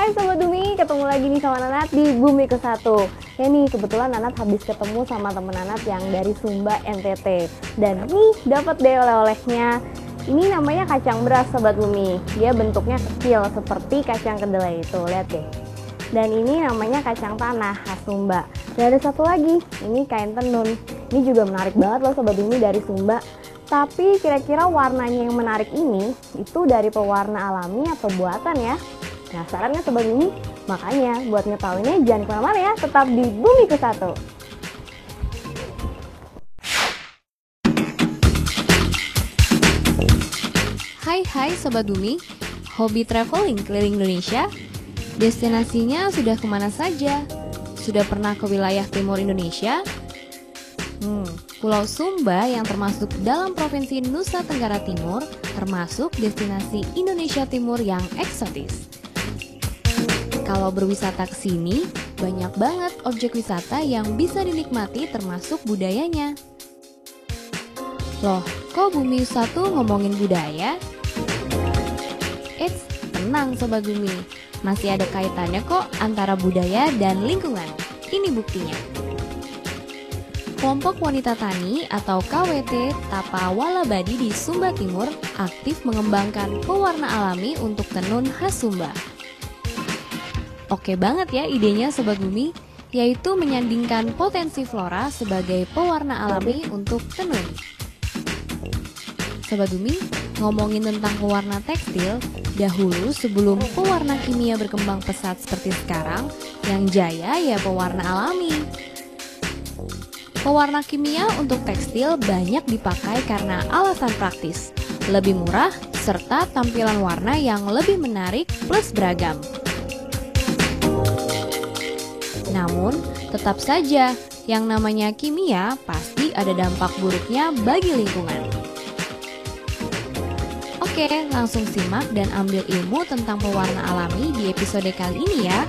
Hai Sobat Bumi, ketemu lagi nih sama Nanat di Bumi ke Satu. Ya nih, kebetulan Nanat habis ketemu sama temen Nanat yang dari Sumba, NTT. Dan nih, dapat deh oleh-olehnya. Ini namanya kacang beras Sobat Bumi. Dia bentuknya kecil seperti kacang kedelai itu, lihat deh. Dan ini namanya kacang tanah khas Sumba. Dan ada satu lagi, ini kain tenun. Ini juga menarik banget loh Sobat Bumi, dari Sumba. Tapi kira-kira warnanya yang menarik ini, itu dari pewarna alami atau buatan ya? Penasaran nggak Sobat Bumi? Makanya buat ngetahuinnya jangan kemana-mana ya, tetap di Bumi ke Satu. Hai Sobat Bumi, hobi traveling keliling Indonesia? Destinasinya sudah kemana saja? Sudah pernah ke wilayah timur Indonesia? Pulau Sumba yang termasuk dalam Provinsi Nusa Tenggara Timur termasuk destinasi Indonesia Timur yang eksotis. Kalau berwisata ke sini, banyak banget objek wisata yang bisa dinikmati termasuk budayanya. Loh, kok Bumi Satu ngomongin budaya? Eits, tenang Sobat Bumi, masih ada kaitannya kok antara budaya dan lingkungan. Ini buktinya. Kelompok Wanita Tani atau KWT Tapa Walabadi di Sumba Timur aktif mengembangkan pewarna alami untuk tenun khas Sumba. Oke banget ya idenya Sobat Bumi, yaitu menyandingkan potensi flora sebagai pewarna alami untuk tenun. Sobat Bumi, ngomongin tentang pewarna tekstil, dahulu sebelum pewarna kimia berkembang pesat seperti sekarang, yang jaya ya pewarna alami. Pewarna kimia untuk tekstil banyak dipakai karena alasan praktis, lebih murah, serta tampilan warna yang lebih menarik plus beragam. Namun, tetap saja, yang namanya kimia pasti ada dampak buruknya bagi lingkungan. Oke, langsung simak dan ambil ilmu tentang pewarna alami di episode kali ini ya.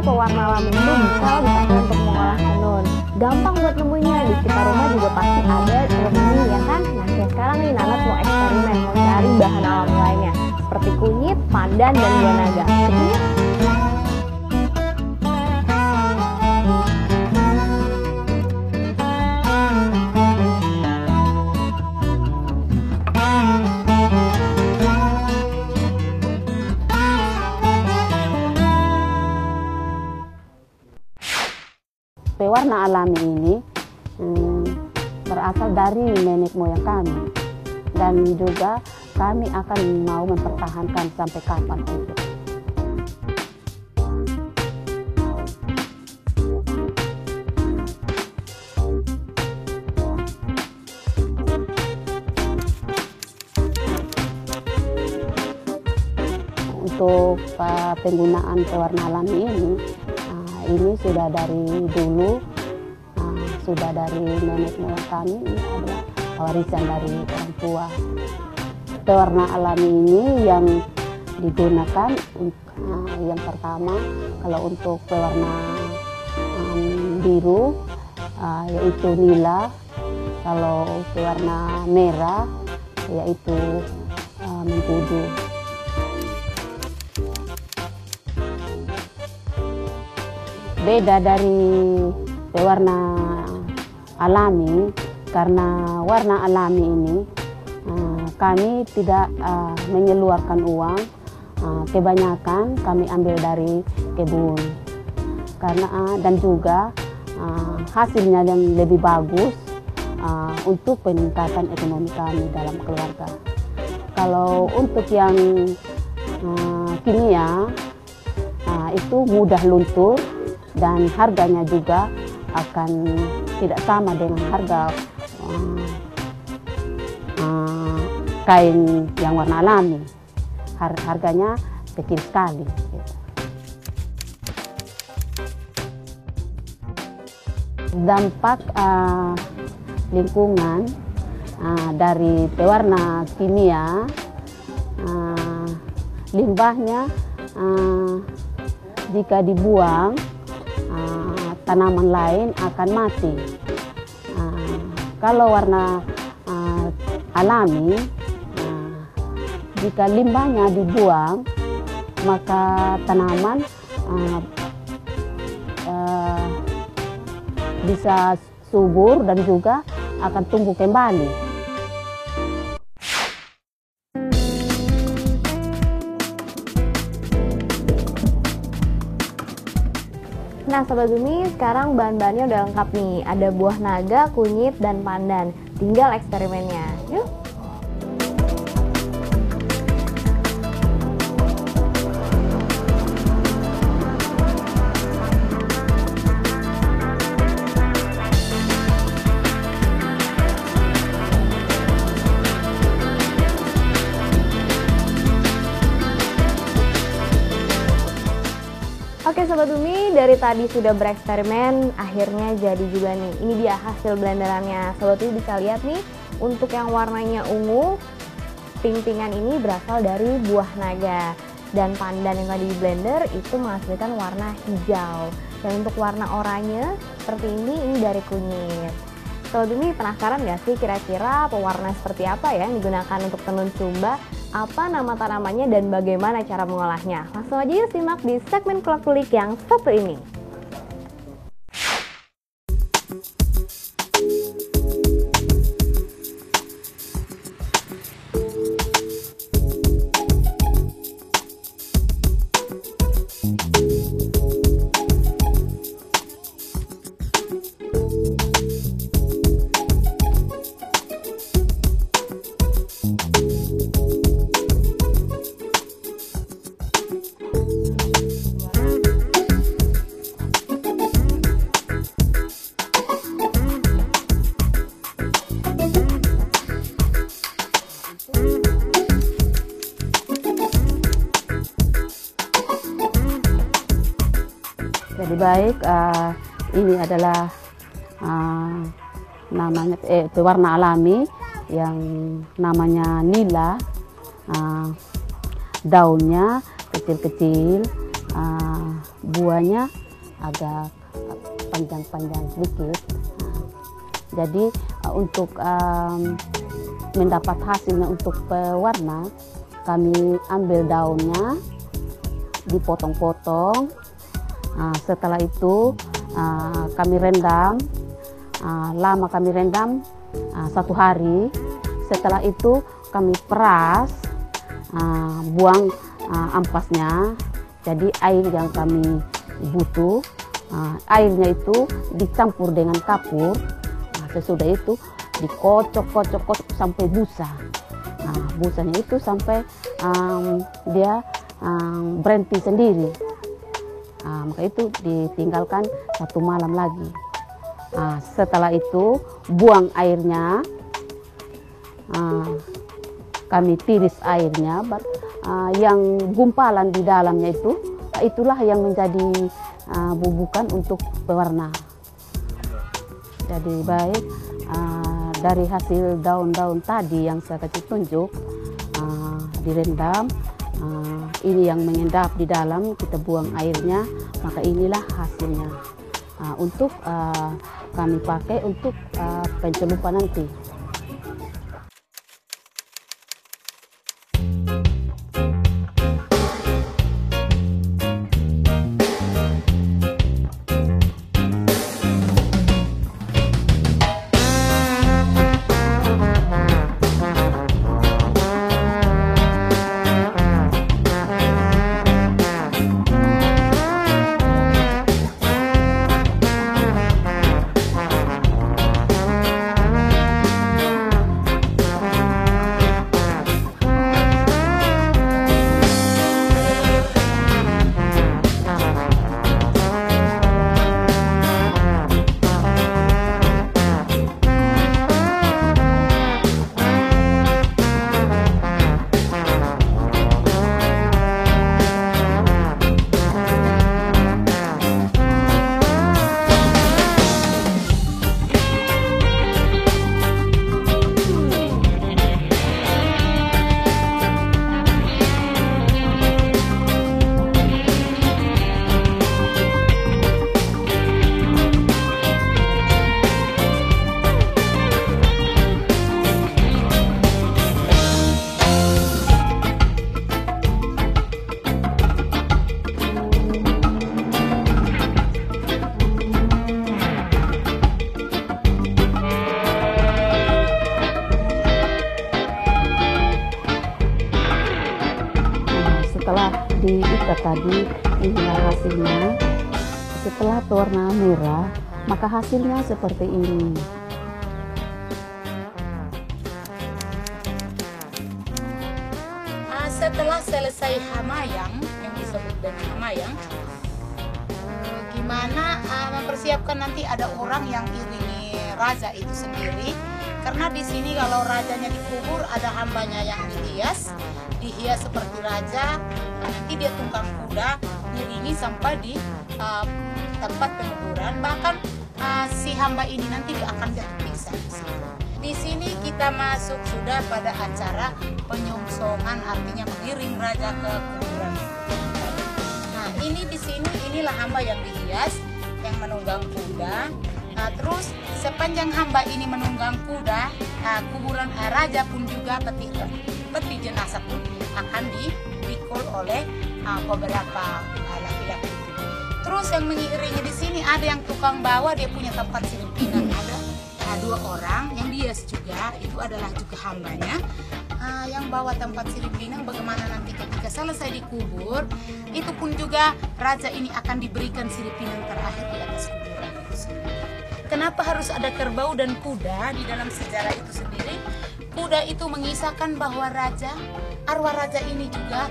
Pewarna alami itu bisa dipakai untuk mengolah tenun. Gampang buat nemunya, di sekitar rumah juga pasti ada Sobat Bumi ya kan? Nah kayak sekarang nih Nanat mau eksperimen, mau cari bahan alami lainnya seperti kunyit, pandan, dan buah naga. Pewarna alami ini berasal dari nenek moyang kami, dan juga kami akan mau mempertahankan sampai kapan itu. Untuk penggunaan pewarna alami ini sudah dari dulu, sudah dari nenek moyang kami, ini adalah warisan dari orang tua. Pewarna alami ini yang digunakan, yang pertama kalau untuk pewarna biru yaitu nila, kalau pewarna merah yaitu mengkudu. Beda dari pewarna alami, karena warna alami ini kami tidak mengeluarkan uang, kebanyakan kami ambil dari kebun, karena dan juga hasilnya yang lebih bagus untuk peningkatan ekonomi kami dalam keluarga. Kalau untuk yang kimia itu mudah luntur, dan harganya juga akan tidak sama dengan harga kain yang warna alami. Harganya kecil sekali. Dampak lingkungan dari pewarna kimia limbahnya jika dibuang tanaman lain akan mati. Kalau warna alami, jika limbahnya dibuang maka tanaman bisa subur dan juga akan tumbuh kembali. Nah Sobat Bumi, sekarang bahan-bahannya udah lengkap nih. Ada buah naga, kunyit, dan pandan. Tinggal eksperimennya. Yuk! Oke Sobat Bumi, dari tadi sudah bereksperimen, akhirnya jadi juga nih. Ini dia hasil blenderannya. Sobat Bumi bisa lihat nih, untuk yang warnanya ungu, pink-pinkan ini berasal dari buah naga. Dan pandan yang tadi di blender itu menghasilkan warna hijau. Dan untuk warna oranye, seperti ini dari kunyit. Sobat Bumi penasaran gak sih kira-kira pewarna seperti apa ya yang digunakan untuk tenun Sumba? Apa nama tanamannya dan bagaimana cara mengolahnya? Langsung aja yuk simak di segmen Kulik yang satu ini. Jadi baik, ini adalah namanya pewarna alami yang namanya nila. Daunnya kecil-kecil, buahnya agak panjang-panjang sedikit. Jadi untuk mendapat hasilnya untuk pewarna, kami ambil daunnya, dipotong-potong. Setelah itu kami rendam, lama kami rendam 1 hari. Setelah itu kami peras, buang ampasnya. Jadi air yang kami butuh, airnya itu dicampur dengan kapur. Sesudah itu dikocok-kocok sampai busa. Busanya itu sampai dia berhenti sendiri. Maka itu ditinggalkan 1 malam lagi. Setelah itu buang airnya, kami tiris airnya, yang gumpalan di dalamnya itulah yang menjadi bubukan untuk pewarna. Jadi baik, dari hasil daun-daun tadi yang saya kasih tunjuk, direndam, ini yang mengendap di dalam, kita buang airnya, maka inilah hasilnya. Untuk kami pakai untuk pencelupan nanti. setelah diikat tadi, inilah hasilnya. Setelah pewarna merah, maka hasilnya seperti ini. Setelah selesai hamayang, yang disebut dengan hamayang, gimana mempersiapkan nanti ada orang yang iringi raja itu sendiri. Karena di sini kalau rajanya dikubur, ada hambanya yang dihias seperti raja. Nanti dia tunggang kuda, ngiringi sampai di tempat penguburan. Bahkan si hamba ini nanti akan diperiksa di sini. Di sini kita masuk sudah pada acara penyongsongan, artinya mengiring raja ke kuburan. Nah, ini di sini inilah hamba yang dihias, yang menunggang kuda. Nah, terus sepanjang hamba ini menunggang kuda, kuburan raja pun juga peti jenazah pun akan dipikul oleh beberapa laki-laki. Terus yang mengiringi di sini ada yang tukang bawa, dia punya tempat silih pinang, ada 2 orang yang dihias juga, itu adalah juga hambanya. Yang bawa tempat silih pinang, bagaimana nanti ketika selesai dikubur, itu pun juga raja ini akan diberikan silih pinang terakhir di atas kuburan itu sendiri. Kenapa harus ada kerbau dan kuda di dalam sejarah itu sendiri? Kuda itu mengisahkan bahwa raja, arwah raja ini juga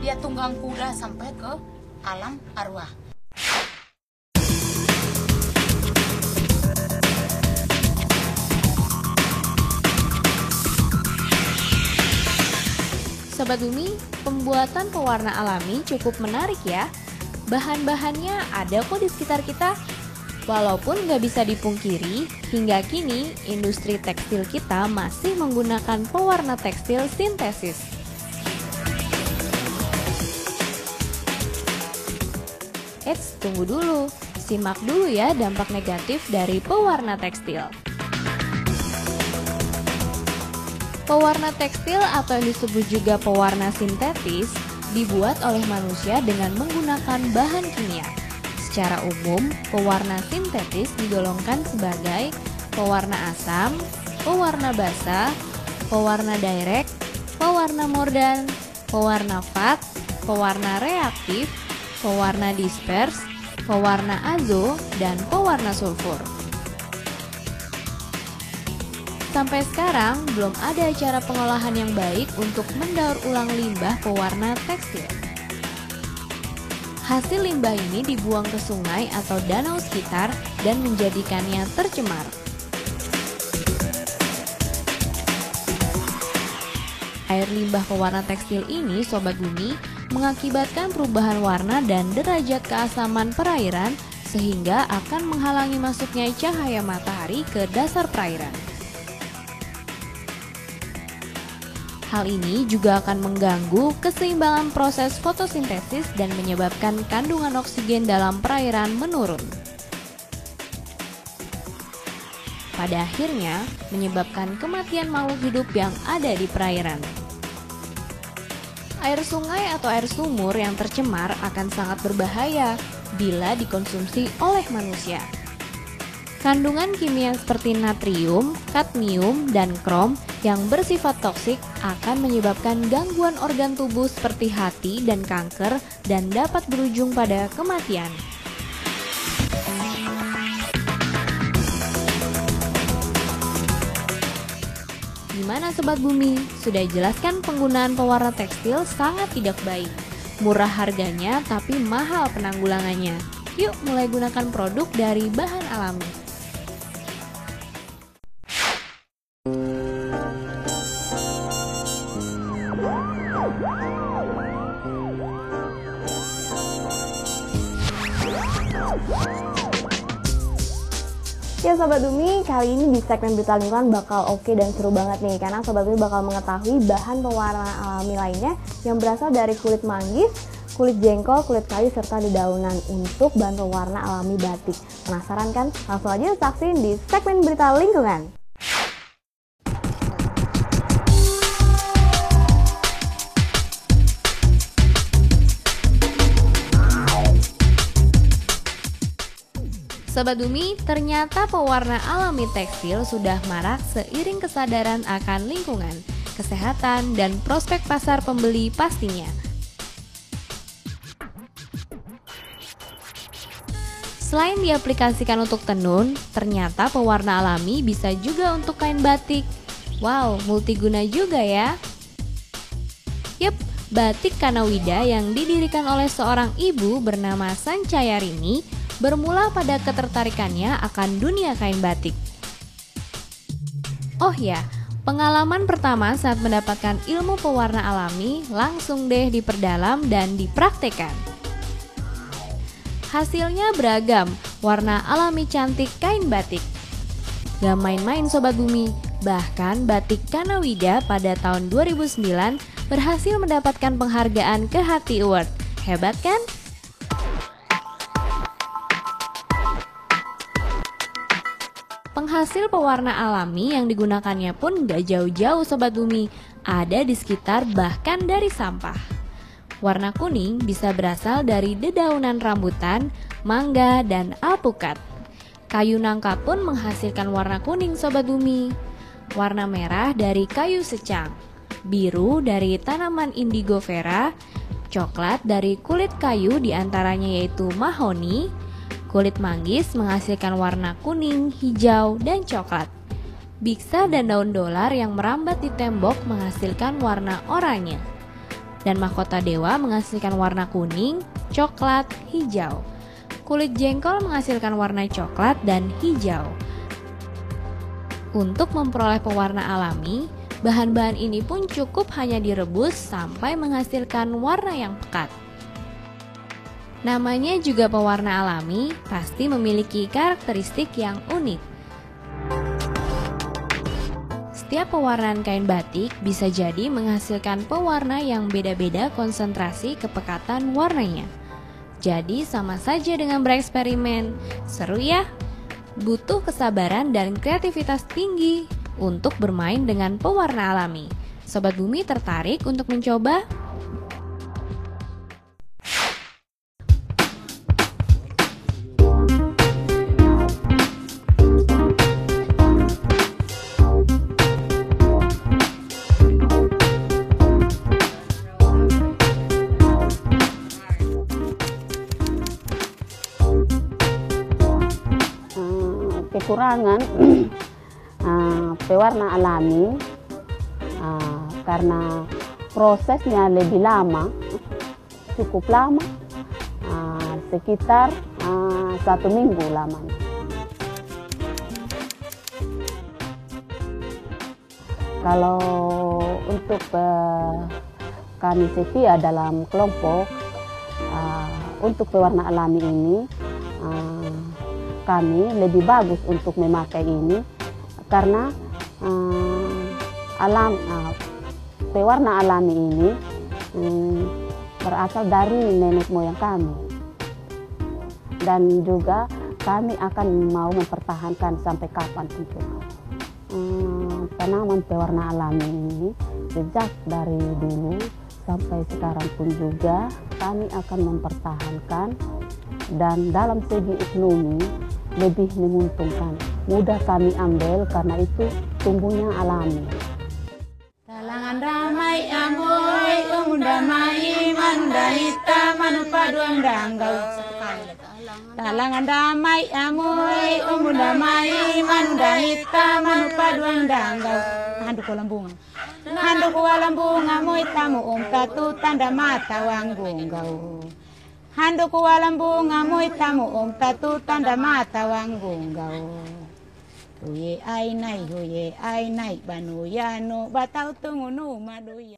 dia tunggang kuda sampai ke alam arwah. Sobat Bumi, pembuatan pewarna alami cukup menarik ya. Bahan-bahannya ada kok di sekitar kita. Walaupun nggak bisa dipungkiri, hingga kini industri tekstil kita masih menggunakan pewarna tekstil sintesis. Eits, tunggu dulu. Simak dulu ya dampak negatif dari pewarna tekstil. Pewarna tekstil atau yang disebut juga pewarna sintetis dibuat oleh manusia dengan menggunakan bahan kimia. Secara umum, pewarna sintetis digolongkan sebagai pewarna asam, pewarna basah, pewarna direct, pewarna mordant, pewarna fat, pewarna reaktif, pewarna dispers, pewarna azo, dan pewarna sulfur. Sampai sekarang, belum ada cara pengolahan yang baik untuk mendaur ulang limbah pewarna tekstil. Hasil limbah ini dibuang ke sungai atau danau sekitar dan menjadikannya tercemar. Air limbah pewarna tekstil ini, Sobat Bumi, mengakibatkan perubahan warna dan derajat keasaman perairan sehingga akan menghalangi masuknya cahaya matahari ke dasar perairan. Hal ini juga akan mengganggu keseimbangan proses fotosintesis dan menyebabkan kandungan oksigen dalam perairan menurun. Pada akhirnya, menyebabkan kematian makhluk hidup yang ada di perairan. Air sungai atau air sumur yang tercemar akan sangat berbahaya bila dikonsumsi oleh manusia. Kandungan kimia seperti natrium, kadmium, dan krom yang bersifat toksik akan menyebabkan gangguan organ tubuh seperti hati dan kanker dan dapat berujung pada kematian. Gimana Sobat Bumi? Sudah jelaskan penggunaan pewarna tekstil sangat tidak baik. Murah harganya tapi mahal penanggulangannya. Yuk mulai gunakan produk dari bahan alami. Ya Sobat Bumi, kali ini di segmen Berita Lingkungan bakal oke dan seru banget nih, karena Sobat Bumi bakal mengetahui bahan pewarna alami lainnya yang berasal dari kulit manggis, kulit jengkol, kulit kayu, serta dedaunan untuk bahan pewarna alami batik. Penasaran kan? Langsung aja saksiin di segmen Berita Lingkungan. Sobat Bumi, ternyata pewarna alami tekstil sudah marak seiring kesadaran akan lingkungan, kesehatan, dan prospek pasar pembeli pastinya. Selain diaplikasikan untuk tenun, ternyata pewarna alami bisa juga untuk kain batik. Wow, multiguna juga ya. Yep, batik Kanawida yang didirikan oleh seorang ibu bernama Sancayarini bermula pada ketertarikannya akan dunia kain batik. Oh ya, pengalaman pertama saat mendapatkan ilmu pewarna alami langsung deh diperdalam dan dipraktekkan. Hasilnya beragam, warna alami cantik kain batik. Gak main-main Sobat Bumi, bahkan batik Kanawida pada tahun 2009 berhasil mendapatkan penghargaan Kehati Award. Hebat kan? Penghasil pewarna alami yang digunakannya pun gak jauh-jauh Sobat Bumi, ada di sekitar bahkan dari sampah. Warna kuning bisa berasal dari dedaunan rambutan, mangga, dan alpukat. Kayu nangka pun menghasilkan warna kuning Sobat Bumi. Warna merah dari kayu secang, biru dari tanaman indigo vera, coklat dari kulit kayu diantaranya yaitu mahoni, kulit manggis menghasilkan warna kuning, hijau, dan coklat. Biksa dan daun dolar yang merambat di tembok menghasilkan warna oranye. Dan mahkota dewa menghasilkan warna kuning, coklat, hijau. Kulit jengkol menghasilkan warna coklat dan hijau. Untuk memperoleh pewarna alami, bahan-bahan ini pun cukup hanya direbus sampai menghasilkan warna yang pekat. Namanya juga pewarna alami, pasti memiliki karakteristik yang unik. Setiap pewarnaan kain batik bisa jadi menghasilkan pewarna yang beda-beda konsentrasi kepekatan warnanya. Jadi sama saja dengan bereksperimen. Seru ya? Butuh kesabaran dan kreativitas tinggi untuk bermain dengan pewarna alami. Sobat Bumi tertarik untuk mencoba? Kekurangan pewarna alami karena prosesnya lebih lama, cukup lama, sekitar 1 minggu lamanya. Kalau untuk kami setia dalam kelompok untuk pewarna alami ini, kami lebih bagus untuk memakai ini karena pewarna alami ini berasal dari nenek moyang kami, dan juga kami akan mau mempertahankan sampai kapan juga. Tanaman pewarna alami ini sejak dari dulu sampai sekarang pun juga kami akan mempertahankan, dan dalam segi ekonomi lebih menguntungkan. Mudah kami ambil karena itu tumbuhnya alami. Talangan ramai amoy, umundamai mandahita manupaduang danggau. Talangan ramai amoy, umundamai mandahita manupaduang danggau. Handuk walang bunga. Handuk walang bunga moy tamu tatu tanda mata wanggunggau. Handuk walang bunga moy tamu tatu tanda mata wanggunggau. Huye ai nai banu yano batau tungunu maduya.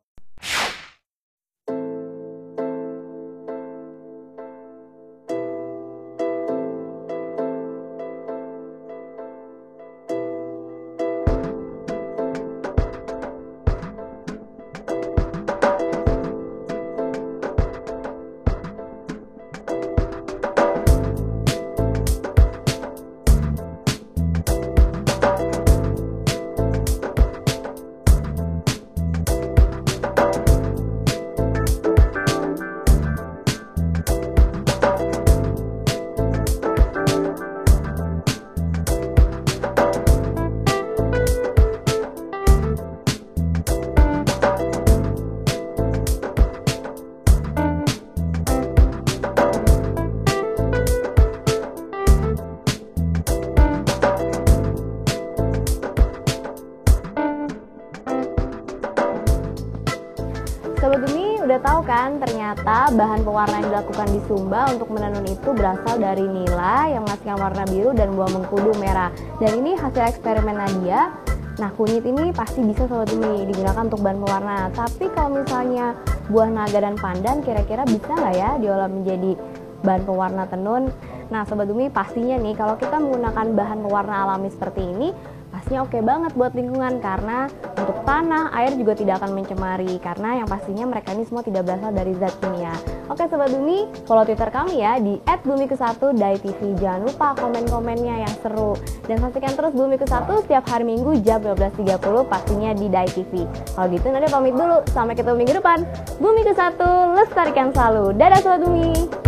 tahu kan ternyata bahan pewarna yang dilakukan di Sumba untuk menenun itu berasal dari nila yang menghasilkan warna biru dan buah mengkudu merah. Dan ini hasil eksperimen Nadia. Nah, kunyit ini pasti bisa Sobat Bumi digunakan untuk bahan pewarna. Tapi kalau misalnya buah naga dan pandan kira-kira bisa nggak ya diolah menjadi bahan pewarna tenun? Nah, Sobat Bumi pastinya nih kalau kita menggunakan bahan pewarna alami seperti ini pastinya oke banget buat lingkungan, karena untuk tanah, air juga tidak akan mencemari, karena yang pastinya mereka ini semua tidak berasal dari zat kimia. Oke Sobat Bumi, follow Twitter kami ya di @bumike1 DAI.TV. Jangan lupa komen-komennya yang seru, dan saksikan terus Bumike1 setiap hari Minggu jam 12.30 pastinya di DAI.TV. Kalau gitu Nadia pamit dulu, sampai ketemu minggu depan. Bumike1, lestarikan selalu. Dadah Sobat Bumi.